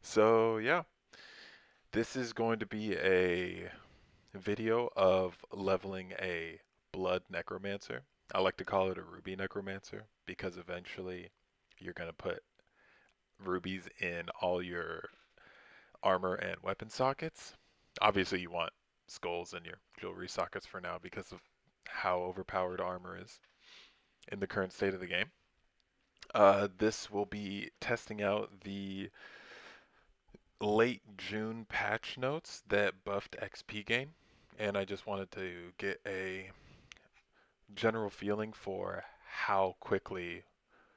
So yeah, this is going to be a video of leveling a Blood Necromancer. I like to call it a Ruby Necromancer because eventually you're going to put rubies in all your armor and weapon sockets. Obviously you want skulls in your jewelry sockets for now because of how overpowered armor is in the current state of the game. This will be testing out the late June patch notes that buffed XP gain, and I just wanted to get a general feeling for how quickly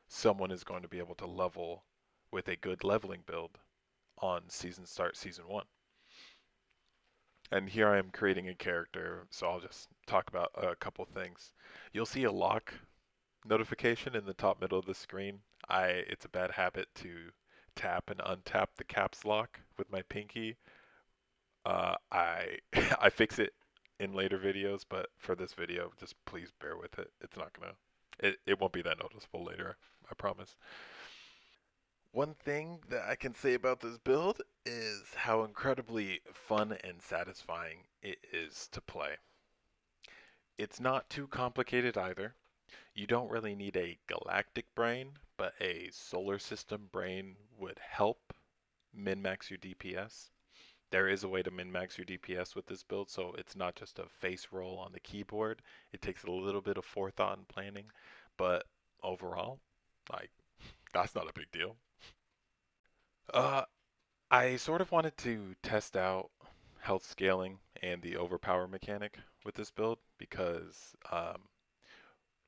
someone is going to be able to level with a good leveling build on season start season 1. And here I am creating a character, so I'll just talk about a couple things. You'll see a lock notification in the top middle of the screen. It's a bad habit to tap and untap the caps lock with my pinky. I I fix it in later videos, but for this video, just please bear with it. It's not gonna, it won't be that noticeable later, I promise. One thing that I can say about this build is how incredibly fun and satisfying it is to play. It's not too complicated either. You don't really need a galactic brain, but a solar system brain would help min-max your DPS. There is a way to min-max your DPS with this build, so it's not just a face roll on the keyboard. It takes a little bit of forethought and planning, but overall, like, that's not a big deal. Uh, I sort of wanted to test out health scaling and the overpower mechanic with this build because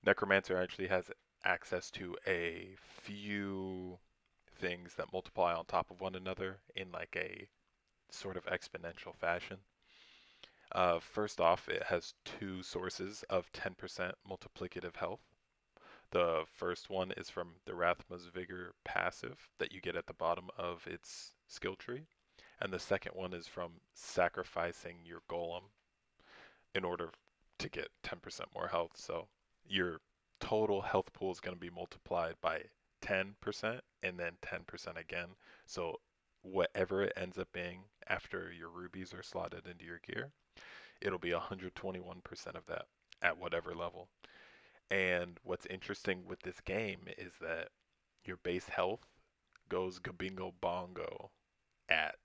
Necromancer actually has access to a few things that multiply on top of one another in like a sort of exponential fashion. First off, it has two sources of 10% multiplicative health. The first one is from the Rathma's Vigor passive that you get at the bottom of its skill tree, and the second one is from sacrificing your golem in order to get 10% more health. So your total health pool is going to be multiplied by 10% and then 10% again. So whatever it ends up being after your rubies are slotted into your gear, it'll be 121% of that at whatever level. And what's interesting with this game is that your base health goes gabingo bongo at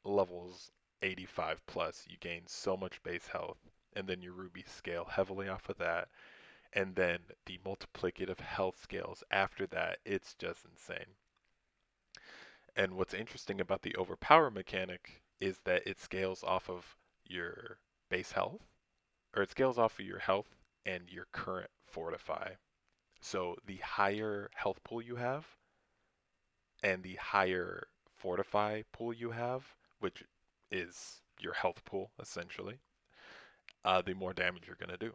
levels 85 plus. You gain so much base health, and then your rubies scale heavily off of that. And then the multiplicative health scales after that, it's just insane. And what's interesting about the overpower mechanic is that it scales off of your base health, or it scales off of your health and your current fortify. So the higher health pool you have and the higher fortify pool you have, which is your health pool essentially, the more damage you're going to do.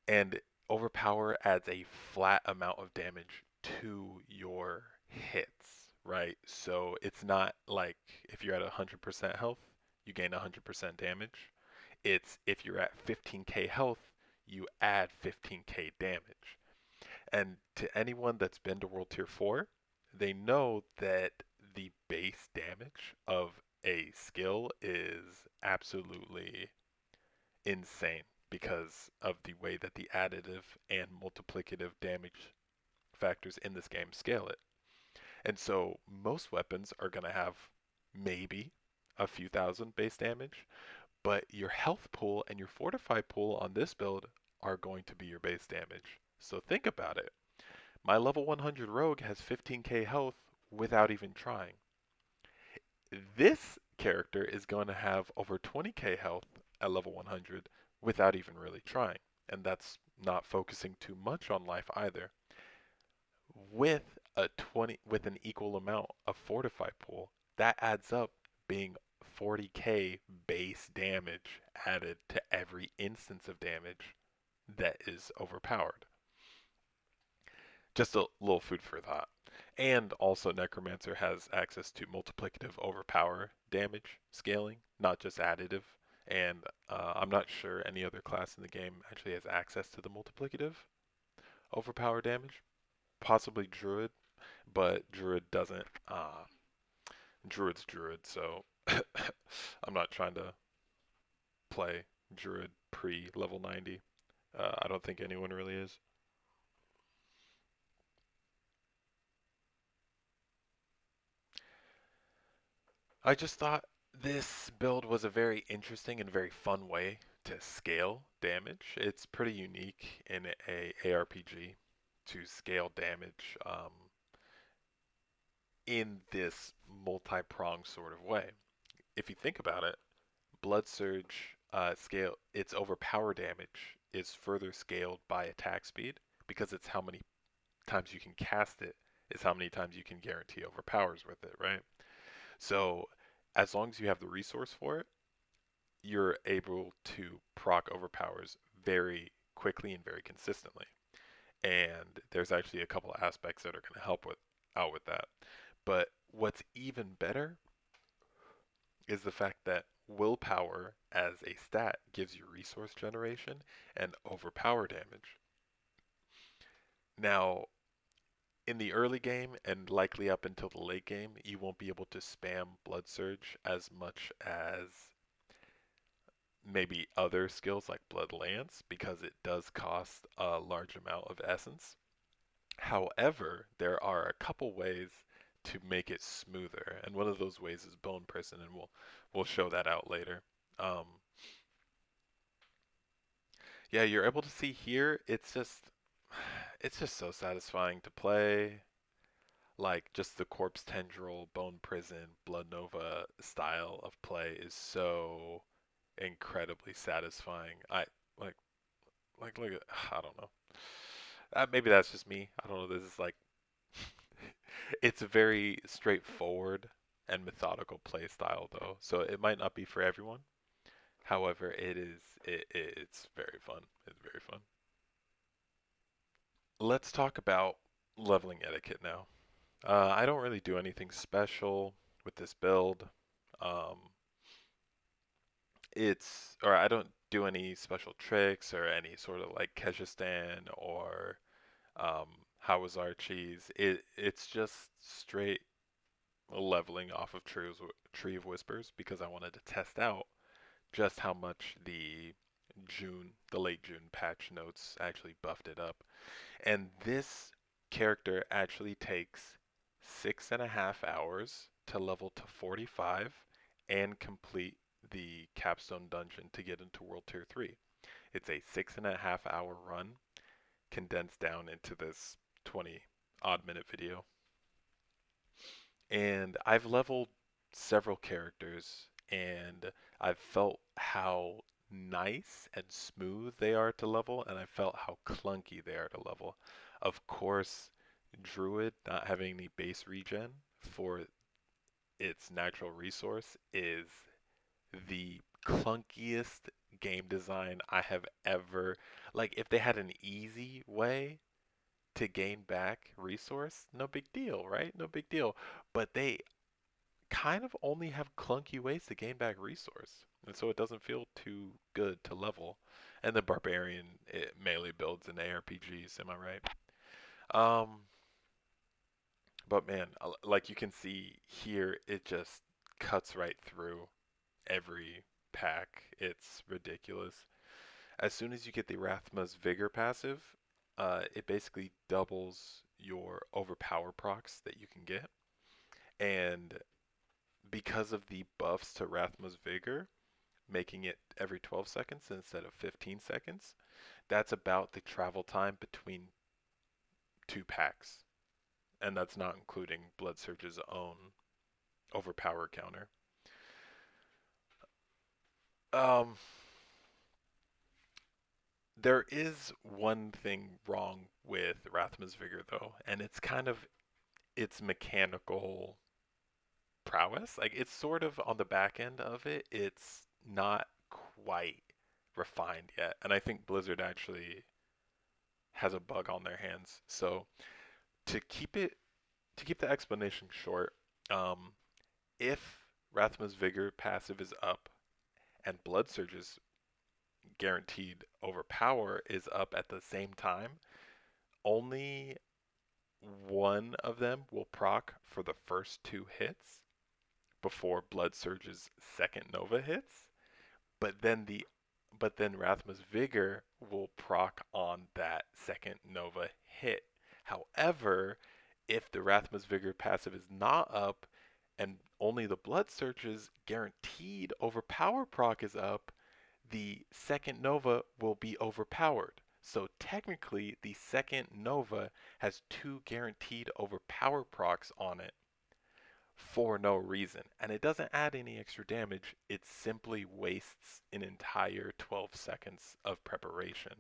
And overpower adds a flat amount of damage to your hits, right? So it's not like if you're at 100% health, you gain 100% damage. It's if you're at 15k health, you add 15k damage. And to anyone that's been to World Tier 4, they know that the base damage of a skill is absolutely insane because of the way that the additive and multiplicative damage factors in this game scale it. And so most weapons are going to have maybe a few thousand base damage, but your health pool and your fortify pool on this build are going to be your base damage. So think about it. My level 100 rogue has 15k health without even trying. This character is going to have over 20k health at level 100 without even really trying. And that's not focusing too much on life either. With an equal amount of fortify pool, that adds up being 40k base damage added to every instance of damage that is overpowered. Just a little food for thought. And also Necromancer has access to multiplicative overpower damage scaling, not just additive. And I'm not sure any other class in the game actually has access to the multiplicative overpower damage. Possibly Druid, but Druid doesn't Druid's Druid, so I'm not trying to play Druid pre level 90. I don't think anyone really is. I just thought this build was a very interesting and very fun way to scale damage. It's pretty unique in a ARPG to scale damage in this multi-pronged sort of way. If you think about it, Blood Surge scale its overpower damage is further scaled by attack speed because it's how many times you can cast it is how many times you can guarantee overpowers with it, right? So as long as you have the resource for it, you're able to proc overpowers very quickly and very consistently. And there's actually a couple of aspects that are going to help with out with that. But what's even better is the fact that willpower as a stat gives you resource generation and overpower damage. Now, in the early game and likely up until the late game, you won't be able to spam Blood Surge as much as maybe other skills like Blood Lance because it does cost a large amount of essence. However, there are a couple ways to make it smoother, and one of those ways is Bone Prison, and we'll show that out later. Um, yeah, you're able to see here. It's just so satisfying to play. Like just the Corpse Tendril, Bone Prison, Blood Nova style of play is so incredibly satisfying. Like look at I don't know. Maybe that's just me. I don't know. This is like it's a very straightforward and methodical play style though, so it might not be for everyone. However, it's very fun. It's very fun. Let's talk about leveling etiquette now. I don't really do anything special with this build. Um, or I don't do any special tricks or any sort of like Kejistan or um, How was Archie's. It's just straight leveling off of Tree of Whispers because I wanted to test out just how much the late June patch notes actually buffed it up. And this character actually takes 6.5 hours to level to 45 and complete the Capstone dungeon to get into World Tier 3. It's a 6.5 hour run condensed down into this 20 odd minute video. And I've leveled several characters and I've felt how nice and smooth they are to level, and I felt how clunky they are to level. Of course, Druid not having any base regen for its natural resource is the clunkiest game design I have ever. Like, if they had an easy way to gain back resource, no big deal, right? No big deal. But they kind of only have clunky ways to gain back resource. And so it doesn't feel too good to level. And the barbarian melee builds in ARPGs, am I right? Um, but man, like you can see here, it just cuts right through every pack. It's ridiculous. As soon as you get the Rathma's Vigor passive, it basically doubles your overpower procs that you can get. And because of the buffs to Rathma's Vigor, making it every 12 seconds instead of 15 seconds, that's about the travel time between two packs. And that's not including Blood Surge's own overpower counter. Um, there is one thing wrong with Rathma's Vigor though, and it's kind of its mechanical prowess. Like it's sort of on the back end of it, it's not quite refined yet. And I think Blizzard actually has a bug on their hands. So to keep it to keep the explanation short, um, if Rathma's Vigor passive is up and Blood Surge's guaranteed overpower is up at the same time, only one of them will proc for the first two hits, before Blood Surge's second Nova hits, but then the but then Rathma's Vigor will proc on that second Nova hit. However, if the Rathma's Vigor passive is not up and only the Blood Surge's guaranteed overpower proc is up, the second Nova will be overpowered. So technically, the second Nova has two guaranteed overpower procs on it for no reason. And it doesn't add any extra damage, it simply wastes an entire 12 seconds of preparation.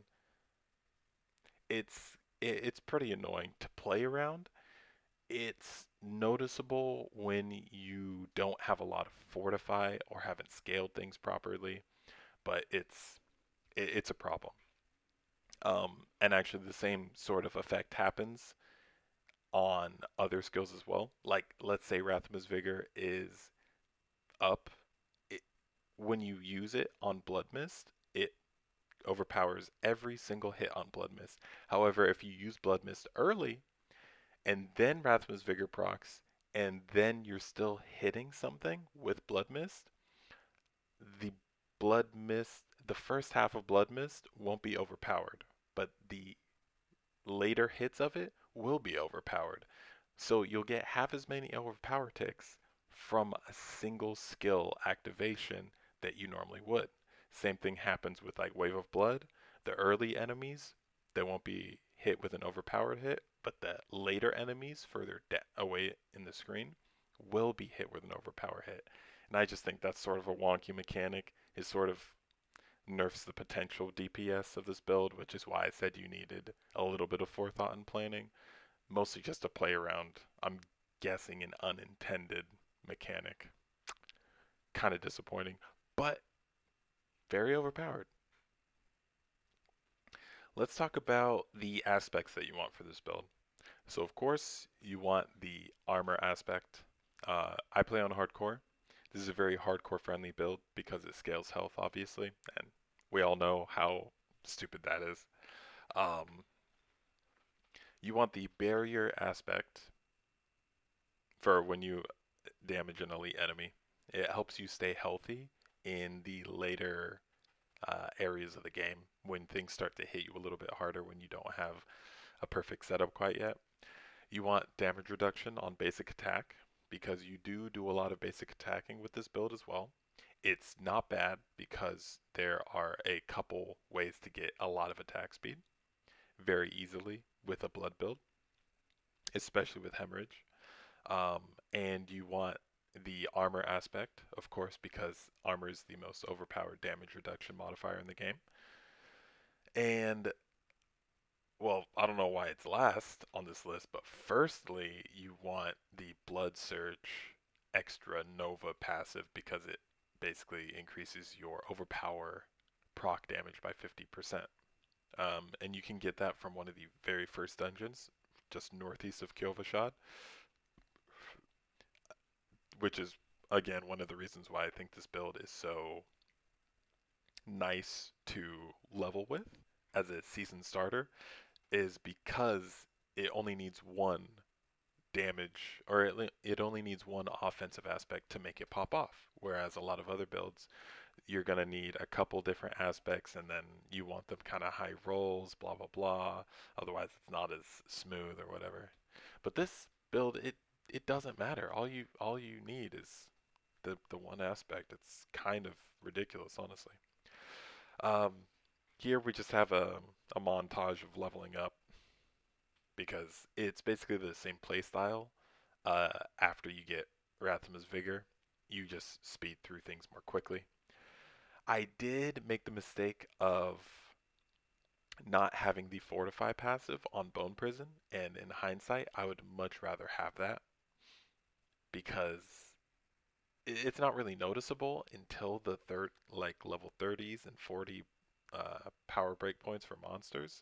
It's pretty annoying to play around. It's noticeable when you don't have a lot of fortify or haven't scaled things properly, but it's a problem. And actually, the same sort of effect happens on other skills as well. Like, let's say Rathma's Vigor is up. It, when you use it on Blood Mist, it overpowers every single hit on Blood Mist. However, if you use Blood Mist early and then Rathma's Vigor procs, and then you're still hitting something with Blood Mist, the Blood Mist, the first half of Blood Mist won't be overpowered, but the later hits of it will be overpowered. So you'll get half as many overpower ticks from a single skill activation that you normally would. Same thing happens with like Wave of Blood. The early enemies, they won't be hit with an overpowered hit, but the later enemies further away in the screen will be hit with an overpower hit. And I just think that's sort of a wonky mechanic. It sort of nerfs the potential DPS of this build, which is why I said you needed a little bit of forethought and planning, mostly just to play around. I'm guessing an unintended mechanic. Kind of disappointing, but very overpowered. Let's talk about the aspects that you want for this build. So of course, you want the armor aspect. I play on hardcore. This is a very hardcore friendly build because it scales health, obviously, and we all know how stupid that is. Um, you want the barrier aspect for when you damage an elite enemy. It helps you stay healthy in the later areas of the game when things start to hit you a little bit harder when you don't have a perfect setup quite yet. You want damage reduction on basic attack because you do a lot of basic attacking with this build as well. It's not bad because there are a couple ways to get a lot of attack speed very easily with a blood build, especially with hemorrhage. Um, and you want the armor aspect, of course, because armor is the most overpowered damage reduction modifier in the game. And well, I don't know why it's last on this list, but firstly, you want the Blood Surge extra Nova passive because it basically increases your overpower proc damage by 50%. And you can get that from one of the very first dungeons, just northeast of Kyovashad, which is, again, one of the reasons why I think this build is so nice to level with as a season starter, is because it only needs one damage, or it only needs one offensive aspect to make it pop off. Whereas a lot of other builds, you're going to need a couple different aspects and then you want them kind of high rolls, blah, blah, blah. Otherwise, it's not as smooth or whatever. But this build, it doesn't matter. All you need is the one aspect. It's kind of ridiculous, honestly. Um, Here we just have a montage of leveling up because it's basically the same playstyle. After you get Rathima's Vigor, you just speed through things more quickly. I did make the mistake of not having the Fortify passive on Bone Prison, and in hindsight, I would much rather have that because it's not really noticeable until the third, like level 30s and 40 power breakpoints for monsters.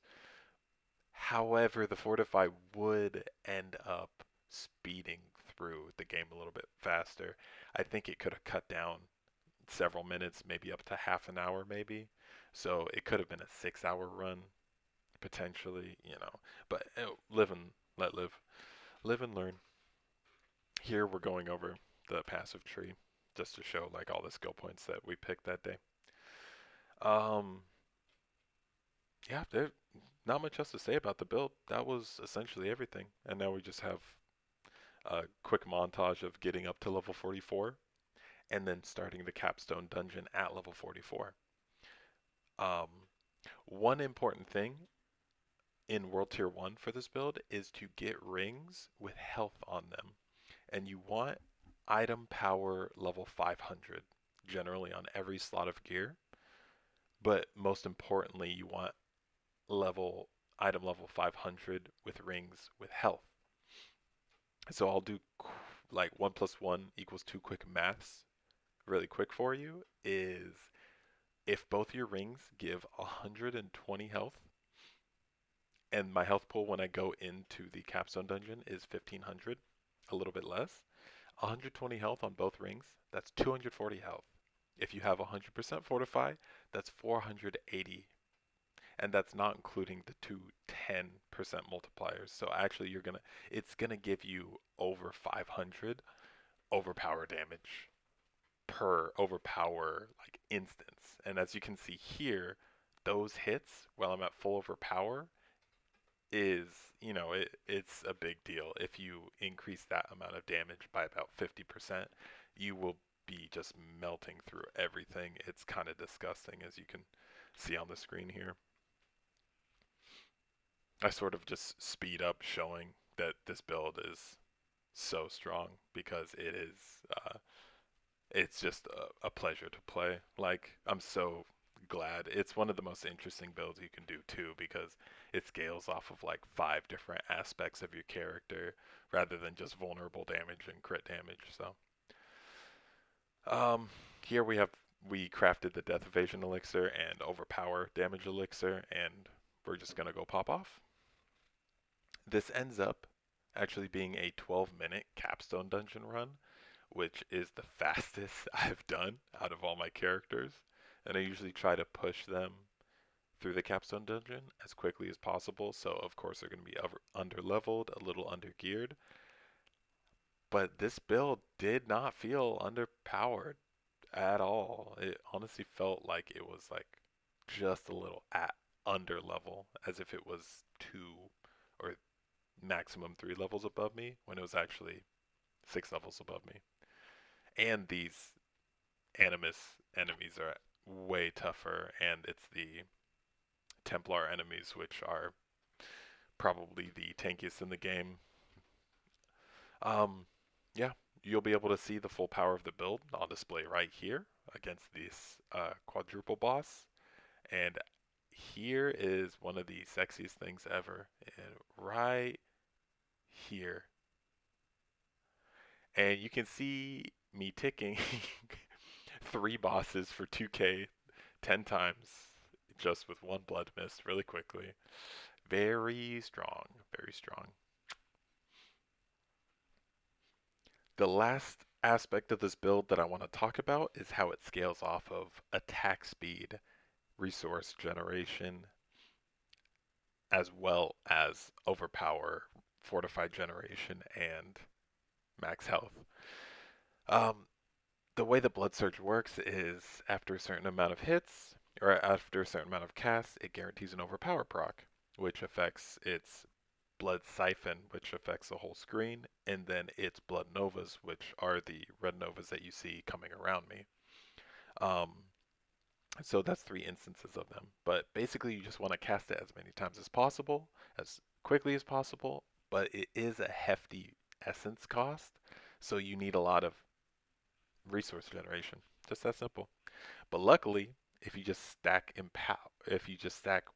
However, the Fortify would end up speeding through the game a little bit faster. I think it could have cut down several minutes, maybe up to half an hour, maybe. So it could have been a 6 hour run, potentially, you know. But live and let live. Live and learn. Here we're going over the passive tree just to show like all the skill points that we picked that day. Um, yeah, there's not much else to say about the build. That was essentially everything. And now we just have a quick montage of getting up to level 44 and then starting the Capstone dungeon at level 44. Um, One important thing in World Tier 1 for this build is to get rings with health on them. And you want item power level 500 generally on every slot of gear. But most importantly, you want item level 500 with rings with health. So I'll do like 1 plus 1 equals 2 quick maths really quick for you is if both your rings give 120 health, and my health pool when I go into the Capstone dungeon is 1500, a little bit less, 120 health on both rings, that's 240 health. If you have 100% fortify, that's 480. And that's not including the two 10% multipliers. So actually it's gonna give you over 500 overpower damage per overpower like instance. And as you can see here, those hits while I'm at full overpower is, it's a big deal. If you increase that amount of damage by about 50%, you will be just melting through everything. It's kind of disgusting as you can see on the screen here. I sort of just speed up showing that this build is so strong because it's just a pleasure to play. Like, I'm so glad. It's one of the most interesting builds you can do too because it scales off of like 5 different aspects of your character rather than just vulnerable damage and crit damage. So, here we crafted the death evasion elixir and overpower damage elixir, and we're just gonna go pop off. This ends up actually being a 12-minute capstone dungeon run, which is the fastest I've done out of all my characters. And I usually try to push them through the capstone dungeon as quickly as possible. So of course they're going to be under leveled, a little under geared. But this build did not feel underpowered at all. It honestly felt like it was like just a little at under level, as if it was 2 or maximum 3 levels above me when it was actually 6 levels above me. And these Animus enemies are way tougher, and it's the Templar enemies which are probably the tankiest in the game. Yeah, you'll be able to see the full power of the build on display right here against this quadruple boss. And here is one of the sexiest things ever, and right here. And you can see me ticking 3 bosses for 2k 10 times just with 1 blood mist really quickly. Very strong, very strong. The last aspect of this build that I want to talk about is how it scales off of attack speed, resource generation, as well as overpower, fortified generation, and max health. The way the Blood Surge works is after a certain amount of hits, or after a certain amount of casts, it guarantees an overpower proc, which affects its Blood Siphon, which affects the whole screen, and then its Blood Novas, which are the red novas that you see coming around me. So that's 3 instances of them. But basically, you just want to cast it as many times as possible, as quickly as possible, but it is a hefty essence cost, so you need a lot of resource generation. Just that simple. But luckily, if you just stack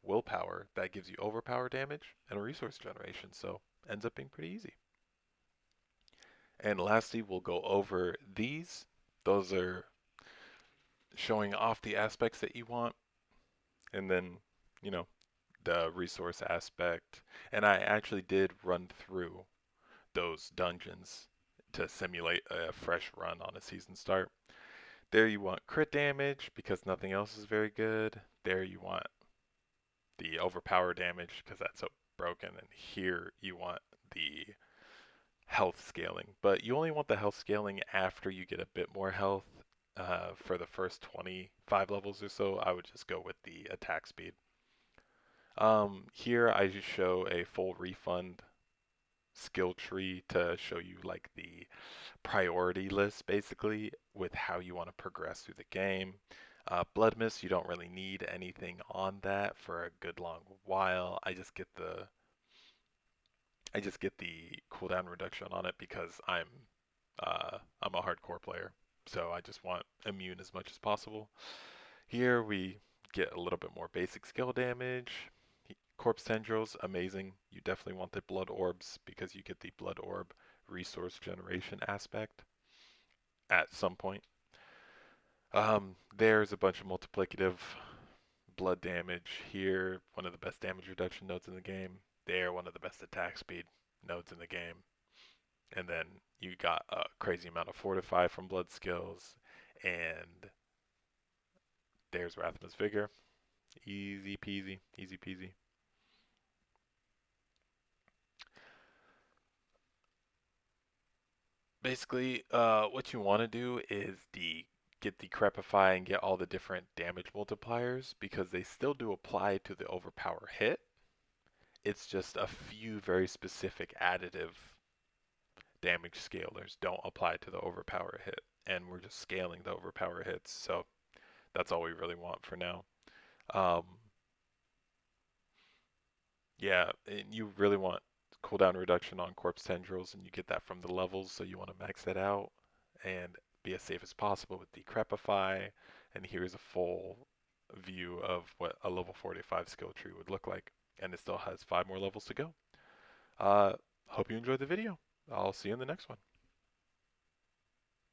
willpower, that gives you overpower damage and a resource generation, so ends up being pretty easy. And lastly, we'll go over these. Those are showing off the aspects that you want, and then, the resource aspect. And I actually did run through those dungeons to simulate a fresh run on a season start. There you want crit damage because nothing else is very good. There you want the overpower damage because that's so broken. And here you want the health scaling, but you only want the health scaling after you get a bit more health. For the first 25 levels or so, I would just go with the attack speed. Here I just show a full refund skill tree to show you like the priority list basically with how you want to progress through the game. Blood Mist, you don't really need anything on that for a good long while. I just get the cooldown reduction on it because I'm a hardcore player, so I just want immune as much as possible. Here we get a little bit more basic skill damage. Corpse tendrils, amazing. You definitely want the blood orbs because you get the blood orb resource generation aspect at some point. There's a bunch of multiplicative blood damage here, one of the best damage reduction nodes in the game. There, one of the best attack speed nodes in the game. And then you got a crazy amount of fortify from blood skills, and there's Rathma's Vigor. Easy peasy, easy peasy. Basically, what you want to do is get the Crepify and get all the different damage multipliers because they still do apply to the overpower hit. It's just a few very specific additive damage scalers don't apply to the overpower hit, and we're just scaling the overpower hits, so that's all we really want for now. Um, yeah, and you really want cooldown reduction on corpse tendrils, and you get that from the levels, so you want to max that out and be as safe as possible with Decrepify. And here's a full view of what a level 45 skill tree would look like, and it still has 5 more levels to go. Hope you enjoyed the video. I'll see you in the next one.